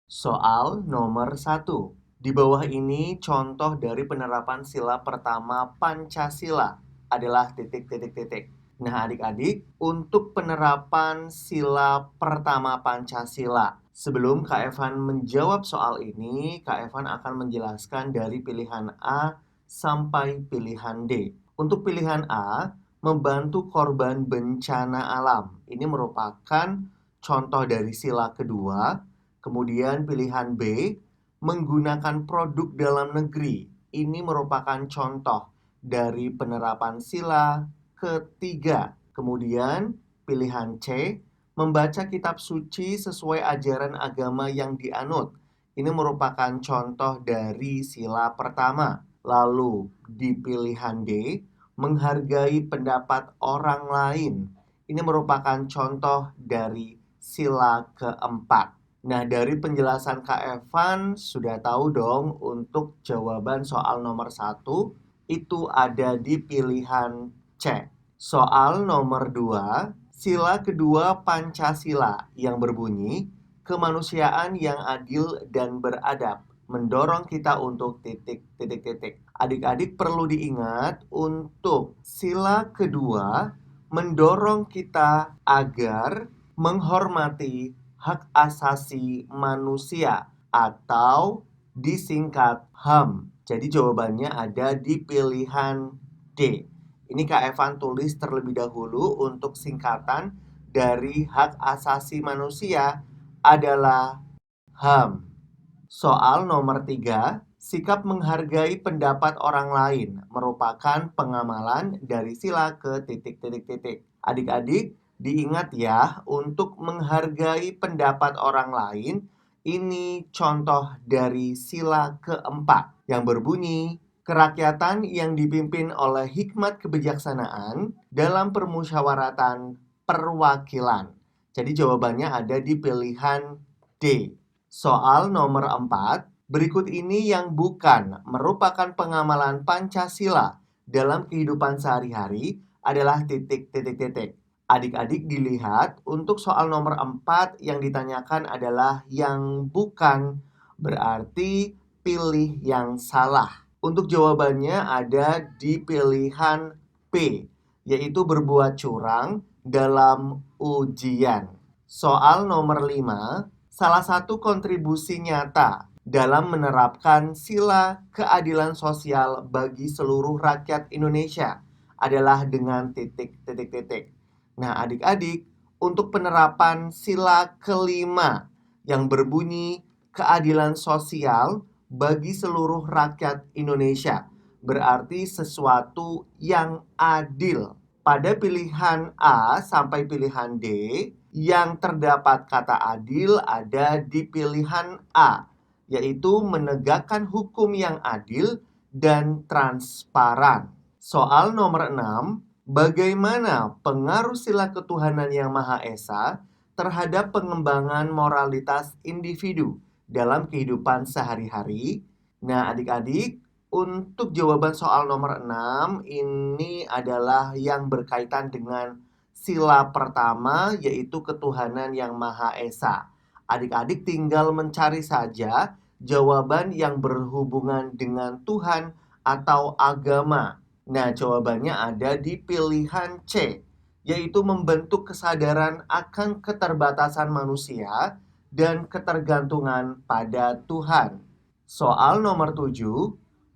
Soal nomor 1. Di bawah ini contoh dari penerapan sila pertama Pancasila adalah titik. Nah, adik-adik, untuk penerapan sila pertama Pancasila, sebelum Kak Evan menjawab soal ini, Kak Evan akan menjelaskan dari pilihan A sampai pilihan D. Untuk pilihan A, membantu korban bencana alam. Ini merupakan contoh dari sila kedua. Kemudian pilihan B, menggunakan produk dalam negeri. Ini merupakan contoh dari penerapan sila ketiga. Kemudian pilihan C, membaca kitab suci sesuai ajaran agama yang dianut. Ini merupakan contoh dari sila pertama. Lalu di pilihan D, menghargai pendapat orang lain. Ini merupakan contoh dari sila keempat. Nah, dari penjelasan Kak Evan sudah tahu dong untuk jawaban soal nomor 1 itu ada di pilihan C. Soal nomor 2, sila kedua Pancasila yang berbunyi kemanusiaan yang adil dan beradab mendorong kita untuk titik. Adik-adik perlu diingat untuk sila kedua mendorong kita agar menghormati hak asasi manusia atau disingkat HAM. Jadi jawabannya ada di pilihan D. Ini Kak Evan tulis terlebih dahulu untuk singkatan dari hak asasi manusia adalah HAM. Soal nomor 3, sikap menghargai pendapat orang lain merupakan pengamalan dari sila ke titik. Adik-adik, diingat ya, untuk menghargai pendapat orang lain, ini contoh dari sila keempat yang berbunyi, kerakyatan yang dipimpin oleh hikmat kebijaksanaan dalam permusyawaratan perwakilan. Jadi jawabannya ada di pilihan D. Soal nomor 4, berikut ini yang bukan merupakan pengamalan Pancasila dalam kehidupan sehari-hari adalah titik. Adik-adik dilihat untuk soal nomor 4 yang ditanyakan adalah yang bukan, berarti pilih yang salah. Untuk jawabannya ada di pilihan P, yaitu berbuat curang dalam ujian. Soal nomor 5, salah satu kontribusi nyata dalam menerapkan sila keadilan sosial bagi seluruh rakyat Indonesia adalah dengan titik. Nah, adik-adik, untuk penerapan sila kelima yang berbunyi keadilan sosial bagi seluruh rakyat Indonesia berarti sesuatu yang adil. Pada pilihan A sampai pilihan D, yang terdapat kata adil ada di pilihan A, yaitu menegakkan hukum yang adil dan transparan. Soal nomor 6, bagaimana pengaruh sila ketuhanan yang Maha Esa terhadap pengembangan moralitas individu dalam kehidupan sehari-hari? Nah, adik-adik, untuk jawaban soal nomor 6 ini adalah yang berkaitan dengan sila pertama, yaitu ketuhanan yang Maha Esa. Adik-adik tinggal mencari saja jawaban yang berhubungan dengan Tuhan atau agama. Nah, jawabannya ada di pilihan C, yaitu membentuk kesadaran akan keterbatasan manusia dan ketergantungan pada Tuhan. Soal nomor 7,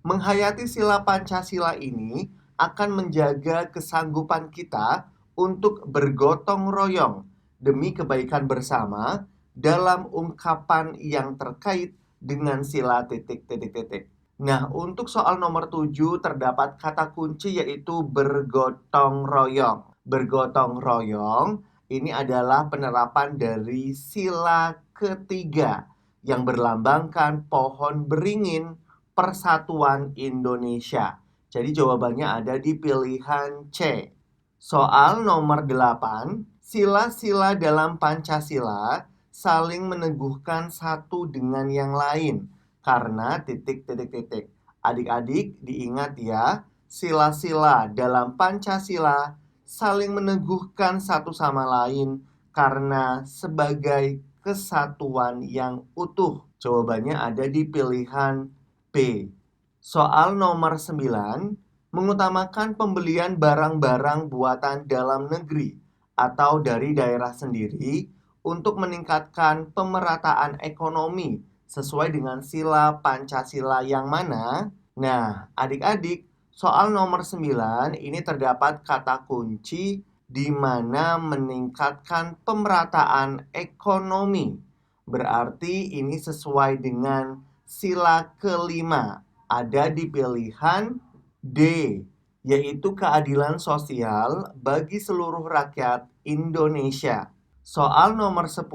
menghayati sila Pancasila ini akan menjaga kesanggupan kita untuk bergotong royong demi kebaikan bersama dalam ungkapan yang terkait dengan sila titik. Nah, untuk soal nomor 7 terdapat kata kunci yaitu bergotong royong. Bergotong royong ini adalah penerapan dari sila ketiga yang berlambangkan pohon beringin Persatuan Indonesia. Jadi jawabannya ada di pilihan C. Soal nomor 8, sila-sila dalam Pancasila saling meneguhkan satu dengan yang lain karena titik. Adik-adik diingat ya, sila-sila dalam Pancasila saling meneguhkan satu sama lain karena sebagai kesatuan yang utuh. Jawabannya ada di pilihan B. Soal nomor 9, mengutamakan pembelian barang-barang buatan dalam negeri atau dari daerah sendiri untuk meningkatkan pemerataan ekonomi sesuai dengan sila Pancasila yang mana? Nah, adik-adik, soal nomor 9 ini terdapat kata kunci di mana meningkatkan pemerataan ekonomi. Berarti ini sesuai dengan sila kelima. Ada di pilihan D, yaitu keadilan sosial bagi seluruh rakyat Indonesia. Soal nomor 10,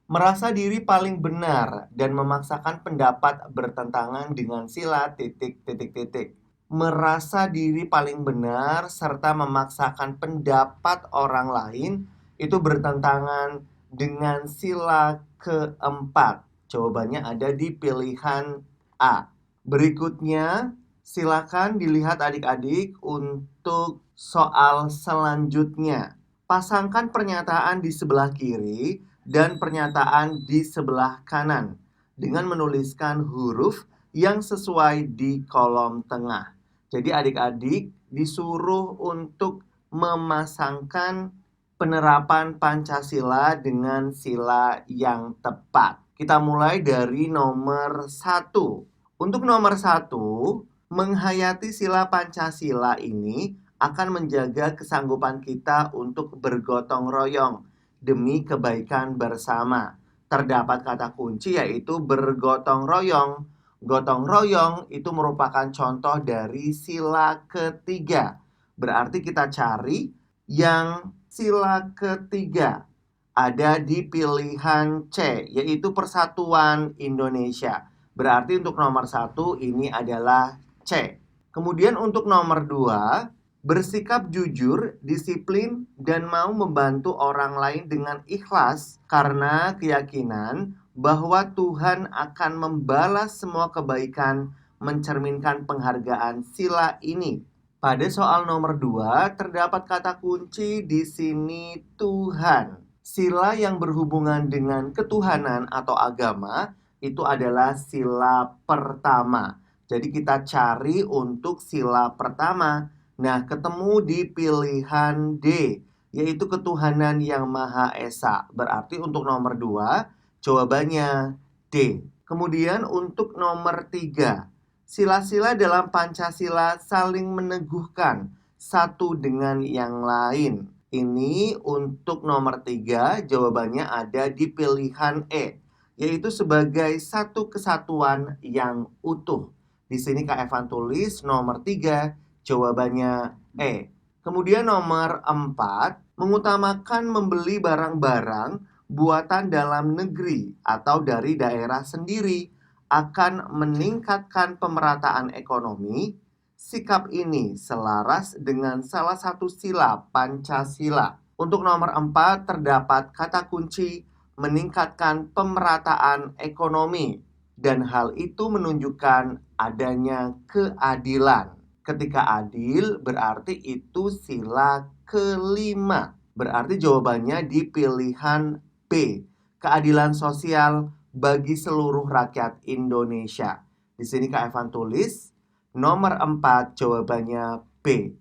merasa diri paling benar dan memaksakan pendapat bertentangan dengan sila titik titik titik. Merasa diri paling benar serta memaksakan pendapat orang lain itu bertentangan dengan sila keempat. Jawabannya ada di pilihan A. Berikutnya, silakan dilihat adik-adik untuk soal selanjutnya. Pasangkan pernyataan di sebelah kiri dan pernyataan di sebelah kanan dengan menuliskan huruf yang sesuai di kolom tengah. Jadi adik-adik disuruh untuk memasangkan penerapan Pancasila dengan sila yang tepat. Kita mulai dari nomor 1. Untuk nomor 1, menghayati sila Pancasila ini akan menjaga kesanggupan kita untuk bergotong royong demi kebaikan bersama. Terdapat kata kunci yaitu bergotong royong. Gotong royong itu merupakan contoh dari sila ketiga. Berarti kita cari yang sila ketiga. Ada di pilihan C, yaitu Persatuan Indonesia. Berarti untuk nomor 1 ini adalah C. Kemudian untuk nomor 2, bersikap jujur, disiplin, dan mau membantu orang lain dengan ikhlas karena keyakinan bahwa Tuhan akan membalas semua kebaikan, mencerminkan penghargaan sila ini. Pada soal nomor 2 terdapat kata kunci di sini Tuhan. Sila yang berhubungan dengan ketuhanan atau agama itu adalah sila pertama. Jadi kita cari untuk sila pertama. Nah, ketemu di pilihan D, yaitu ketuhanan yang Maha Esa. Berarti untuk nomor 2, jawabannya D. Kemudian untuk nomor 3, sila-sila dalam Pancasila saling meneguhkan satu dengan yang lain. Ini untuk nomor 3, jawabannya ada di pilihan E, yaitu sebagai satu kesatuan yang utuh. Di sini Kak Evan tulis nomor 3, jawabannya E. Kemudian nomor 4, mengutamakan membeli barang-barang buatan dalam negeri atau dari daerah sendiri akan meningkatkan pemerataan ekonomi. Sikap ini selaras dengan salah satu sila Pancasila. Untuk nomor 4 terdapat kata kunci meningkatkan pemerataan ekonomi, dan hal itu menunjukkan adanya keadilan. Ketika adil berarti itu sila kelima. Berarti jawabannya di pilihan B, keadilan sosial bagi seluruh rakyat Indonesia. Di sini Kak Evan tulis nomor 4, jawabannya B.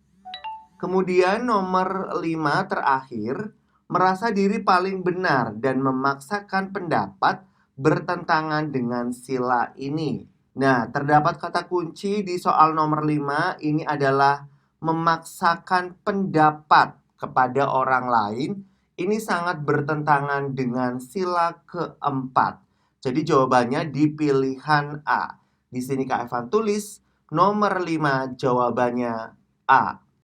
Kemudian nomor 5 terakhir, merasa diri paling benar dan memaksakan pendapat bertentangan dengan sila ini. Nah, terdapat kata kunci di soal nomor 5 ini adalah memaksakan pendapat kepada orang lain. Ini sangat bertentangan dengan sila keempat. Jadi jawabannya di pilihan A. Di sini Kak Evan tulis nomor 5, jawabannya A.